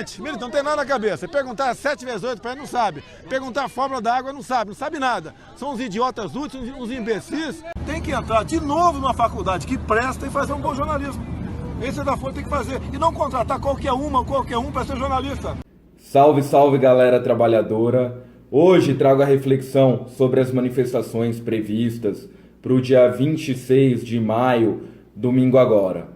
7. Milton, não tem nada na cabeça. Perguntar 7 vezes 8 para ele, não sabe. Perguntar a fórmula da água, não sabe nada. São uns idiotas úteis, uns imbecis. Tem que entrar de novo numa faculdade que presta e fazer um bom jornalismo. Esse da Folha tem que fazer. E não contratar qualquer um para ser jornalista. Salve, salve, galera trabalhadora. Hoje trago a reflexão sobre as manifestações previstas para o dia 26 de maio, domingo agora.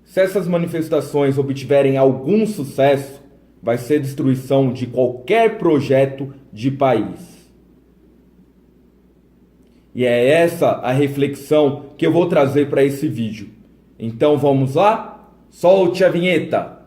Se essas manifestações obtiverem algum sucesso, vai ser destruição de qualquer projeto de país. E é essa a reflexão que eu vou trazer para esse vídeo. Então vamos lá? Solte a vinheta!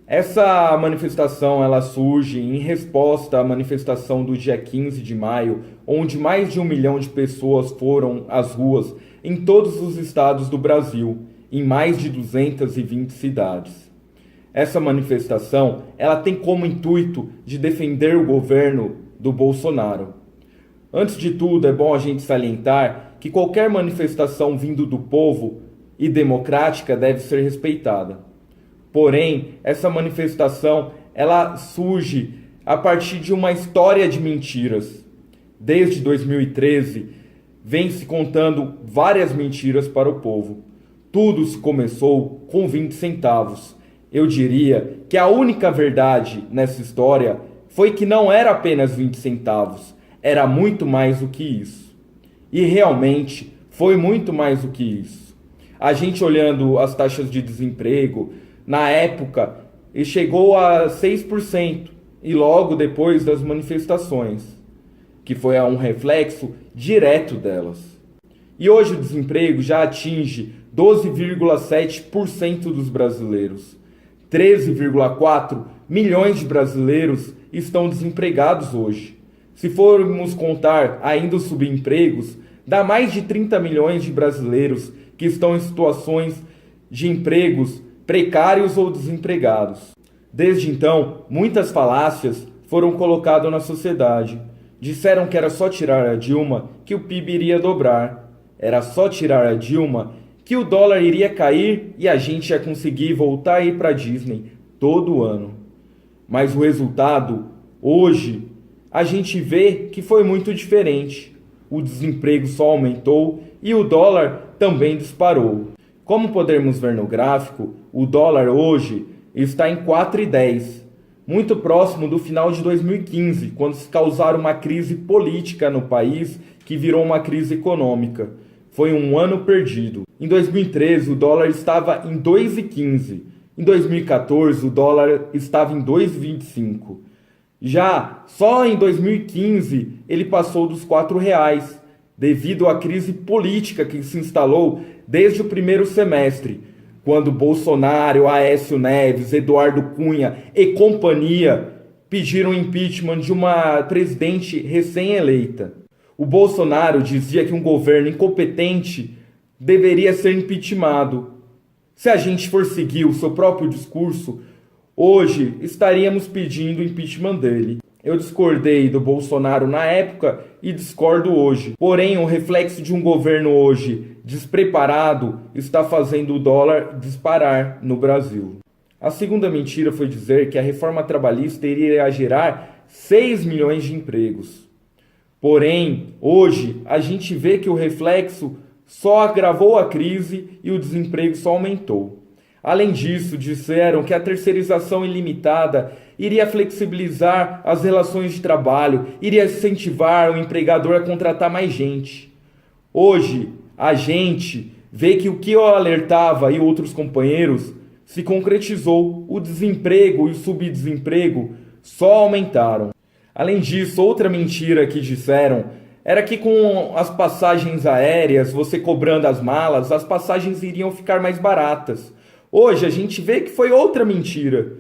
Essa manifestação ela surge em resposta à manifestação do dia 15 de maio, onde mais de 1 milhão de pessoas foram às ruas em todos os estados do Brasil, em mais de 220 cidades. Essa manifestação ela tem como intuito de defender o governo do Bolsonaro. Antes de tudo, é bom a gente salientar que qualquer manifestação vindo do povo e democrática deve ser respeitada. Porém, essa manifestação ela surge a partir de uma história de mentiras. Desde 2013, vem se contando várias mentiras para o povo. Tudo se começou com 20 centavos. Eu diria que a única verdade nessa história foi que não era apenas 20 centavos, era muito mais do que isso. E realmente foi muito mais do que isso. A gente olhando as taxas de desemprego, na época, chegou a 6%, e logo depois das manifestações, que foi um reflexo direto delas. E hoje o desemprego já atinge 12,7% dos brasileiros. 13,4 milhões de brasileiros estão desempregados hoje. Se formos contar ainda os subempregos, dá mais de 30 milhões de brasileiros que estão em situações de empregos precários ou desempregados. Desde então, muitas falácias foram colocadas na sociedade. Disseram que era só tirar a Dilma que o PIB iria dobrar. Era só tirar a Dilma que o dólar iria cair e a gente ia conseguir voltar a ir para a Disney todo ano. Mas o resultado, hoje, a gente vê que foi muito diferente. O desemprego só aumentou e o dólar também disparou. Como podemos ver no gráfico, o dólar hoje está em 4,10, muito próximo do final de 2015, quando se causaram uma crise política no país que virou uma crise econômica. Foi um ano perdido. Em 2013, o dólar estava em 2,15. Em 2014, o dólar estava em 2,25. Já só em 2015, ele passou dos R$4, devido à crise política que se instalou desde o primeiro semestre, quando Bolsonaro, Aécio Neves, Eduardo Cunha e companhia pediram impeachment de uma presidente recém-eleita. O Bolsonaro dizia que um governo incompetente deveria ser impeachmentado. Se a gente for seguir o seu próprio discurso, hoje estaríamos pedindo o impeachment dele. Eu discordei do Bolsonaro na época e discordo hoje. Porém, o reflexo de um governo hoje despreparado está fazendo o dólar disparar no Brasil. A segunda mentira foi dizer que a reforma trabalhista iria gerar 6 milhões de empregos. Porém, hoje a gente vê que o reflexo só agravou a crise e o desemprego só aumentou. Além disso, disseram que a terceirização ilimitada iria flexibilizar as relações de trabalho, iria incentivar o empregador a contratar mais gente. Hoje, a gente vê que o que eu alertava e outros companheiros se concretizou. O desemprego e o subdesemprego só aumentaram. Além disso, outra mentira que disseram era que com as passagens aéreas, você cobrando as malas, as passagens iriam ficar mais baratas. Hoje a gente vê que foi outra mentira,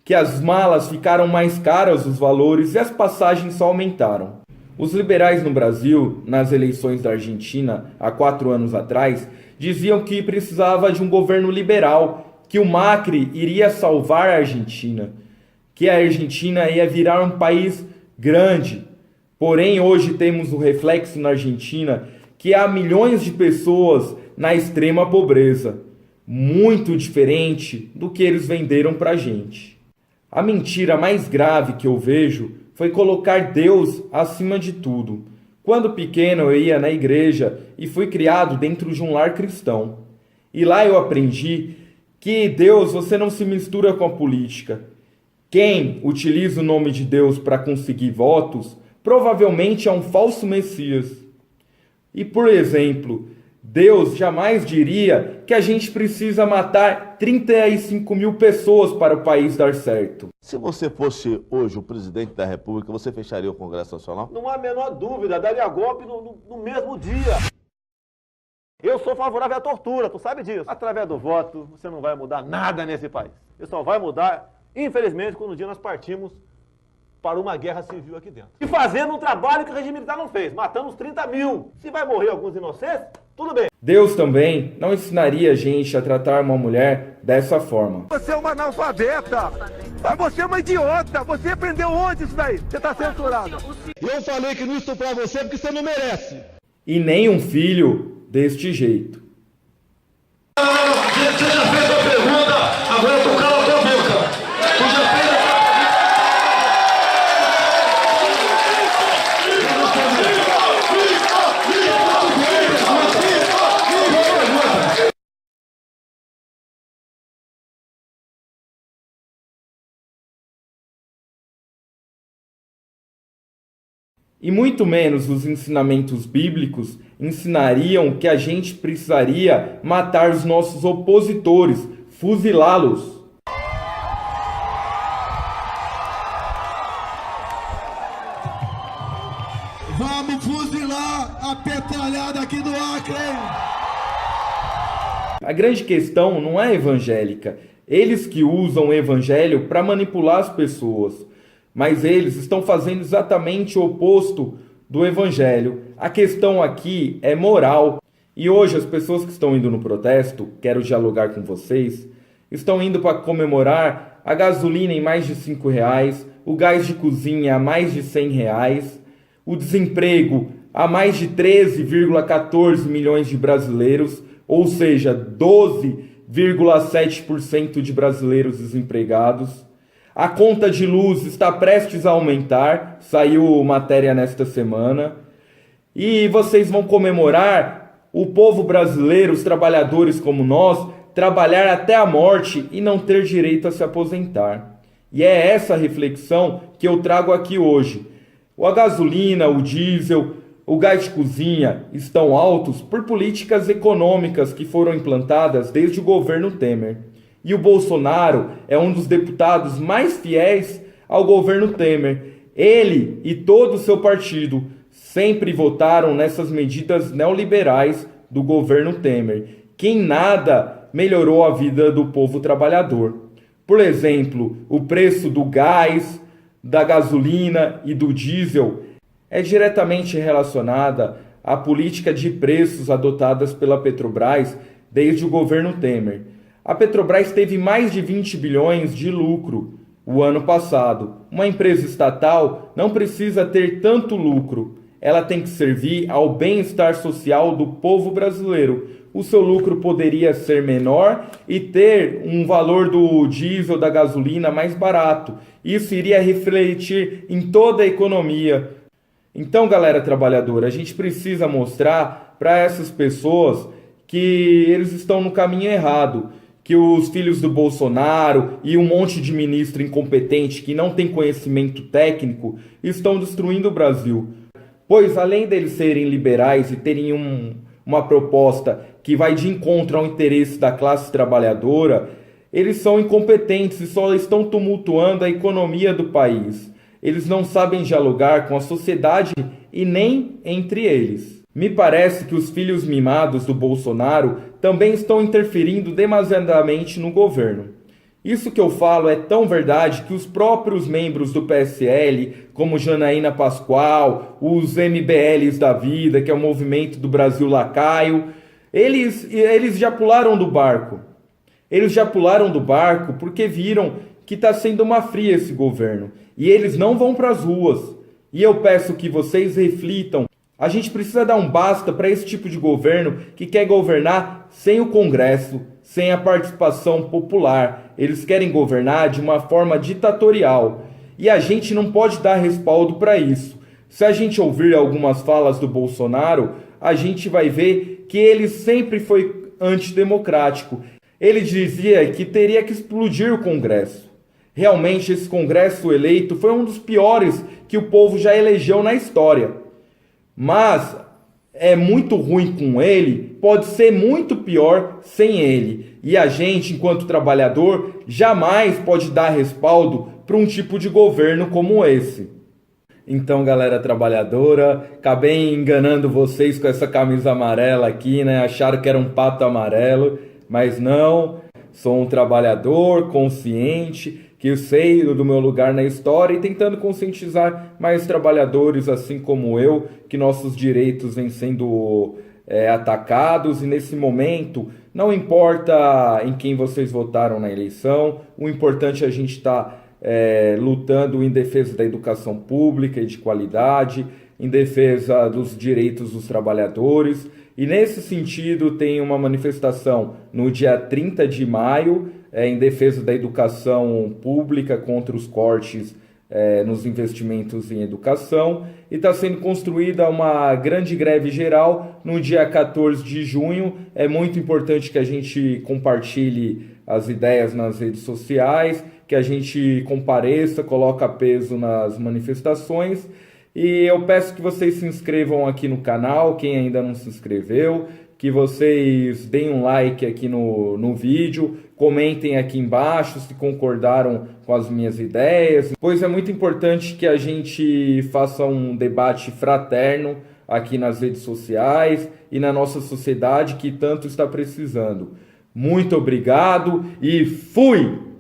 que as malas ficaram mais caras os valores e as passagens só aumentaram. Os liberais no Brasil, nas eleições da Argentina, há 4 anos atrás, diziam que precisava de um governo liberal, que o Macri iria salvar a Argentina, que a Argentina ia virar um país grande. Porém, hoje temos o reflexo na Argentina que há milhões de pessoas na extrema pobreza, muito diferente do que eles venderam pra gente. A mentira mais grave que eu vejo foi colocar Deus acima de tudo. Quando pequeno eu ia na igreja e fui criado dentro de um lar cristão. E lá eu aprendi que Deus, você não se mistura com a política. Quem utiliza o nome de Deus para conseguir votos, provavelmente é um falso Messias. E, por exemplo, Deus jamais diria que a gente precisa matar 35 mil pessoas para o país dar certo. Se você fosse hoje o presidente da República, você fecharia o Congresso Nacional? Não há a menor dúvida, daria golpe no mesmo dia. Eu sou favorável à tortura, tu sabe disso. Através do voto, você não vai mudar nada nesse país. Você só vai mudar, infelizmente, quando um dia nós partimos para uma guerra civil aqui dentro. E fazendo um trabalho que o regime militar não fez, matando os 30 mil. Se vai morrer alguns inocentes, tudo bem. Deus também não ensinaria a gente a tratar uma mulher dessa forma. Você é uma analfabeta, você é uma idiota, você aprendeu onde isso daí? Você está censurado. Eu falei que não estuprar você porque você não merece. E nem um filho deste jeito. Você já fez a pergunta, agora tu cala a tua boca. Tu já fez a... E muito menos os ensinamentos bíblicos ensinariam que a gente precisaria matar os nossos opositores, fuzilá-los. Vamos fuzilar a petralhada aqui do Acre! A grande questão não é evangélica. Eles que usam o evangelho para manipular as pessoas. Mas eles estão fazendo exatamente o oposto do evangelho. A questão aqui é moral. E hoje as pessoas que estão indo no protesto, quero dialogar com vocês, estão indo para comemorar a gasolina em mais de R$5, o gás de cozinha a mais de R$100, o desemprego a mais de 13,14 milhões de brasileiros, ou seja, 12,7% de brasileiros desempregados. A conta de luz está prestes a aumentar, saiu matéria nesta semana. E vocês vão comemorar o povo brasileiro, os trabalhadores como nós, trabalhar até a morte e não ter direito a se aposentar. E é essa reflexão que eu trago aqui hoje. A gasolina, o diesel, o gás de cozinha estão altos por políticas econômicas que foram implantadas desde o governo Temer. E o Bolsonaro é um dos deputados mais fiéis ao governo Temer. Ele e todo o seu partido sempre votaram nessas medidas neoliberais do governo Temer, que em nada melhorou a vida do povo trabalhador. Por exemplo, o preço do gás, da gasolina e do diesel é diretamente relacionada à política de preços adotadas pela Petrobras desde o governo Temer. A Petrobras teve mais de 20 bilhões de lucro o ano passado. Uma empresa estatal não precisa ter tanto lucro. Ela tem que servir ao bem-estar social do povo brasileiro. O seu lucro poderia ser menor e ter um valor do diesel, da gasolina mais barato. Isso iria refletir em toda a economia. Então, galera trabalhadora, a gente precisa mostrar para essas pessoas que eles estão no caminho errado. Que os filhos do Bolsonaro e um monte de ministro incompetente que não tem conhecimento técnico estão destruindo o Brasil. Pois além deles serem liberais e terem uma proposta que vai de encontro ao interesse da classe trabalhadora, eles são incompetentes e só estão tumultuando a economia do país. Eles não sabem dialogar com a sociedade e nem entre eles. Me parece que os filhos mimados do Bolsonaro também estão interferindo demasiadamente no governo. Isso que eu falo é tão verdade que os próprios membros do PSL, como Janaína Pascoal, os MBLs da vida, que é o Movimento do Brasil Lacaio, eles já pularam do barco. Eles já pularam do barco porque viram que está sendo uma fria esse governo. E eles não vão para as ruas. E eu peço que vocês reflitam A gente precisa dar um basta para esse tipo de governo que quer governar sem o Congresso, sem a participação popular. Eles querem governar de uma forma ditatorial. E a gente não pode dar respaldo para isso. Se a gente ouvir algumas falas do Bolsonaro, a gente vai ver que ele sempre foi antidemocrático. Ele dizia que teria que explodir o Congresso. Realmente, esse Congresso eleito foi um dos piores que o povo já elegeu na história. Mas é muito ruim com ele, pode ser muito pior sem ele. E a gente, enquanto trabalhador, jamais pode dar respaldo para um tipo de governo como esse. Então, galera trabalhadora, acabei enganando vocês com essa camisa amarela aqui, né? Acharam que era um pato amarelo, mas não. Sou um trabalhador consciente, que eu sei do meu lugar na história e tentando conscientizar mais trabalhadores, assim como eu, que nossos direitos vêm sendo atacados. E nesse momento, não importa em quem vocês votaram na eleição, o importante é a gente estar lutando em defesa da educação pública e de qualidade, em defesa dos direitos dos trabalhadores. E nesse sentido tem uma manifestação no dia 30 de maio, em defesa da educação pública contra os cortes nos investimentos em educação. E está sendo construída uma grande greve geral no dia 14 de junho. É muito importante que a gente compartilhe as ideias nas redes sociais, que a gente compareça, coloque peso nas manifestações. E eu peço que vocês se inscrevam aqui no canal, quem ainda não se inscreveu, que vocês deem um like aqui no vídeo, comentem aqui embaixo se concordaram com as minhas ideias, pois é muito importante que a gente faça um debate fraterno aqui nas redes sociais e na nossa sociedade que tanto está precisando. Muito obrigado e fui!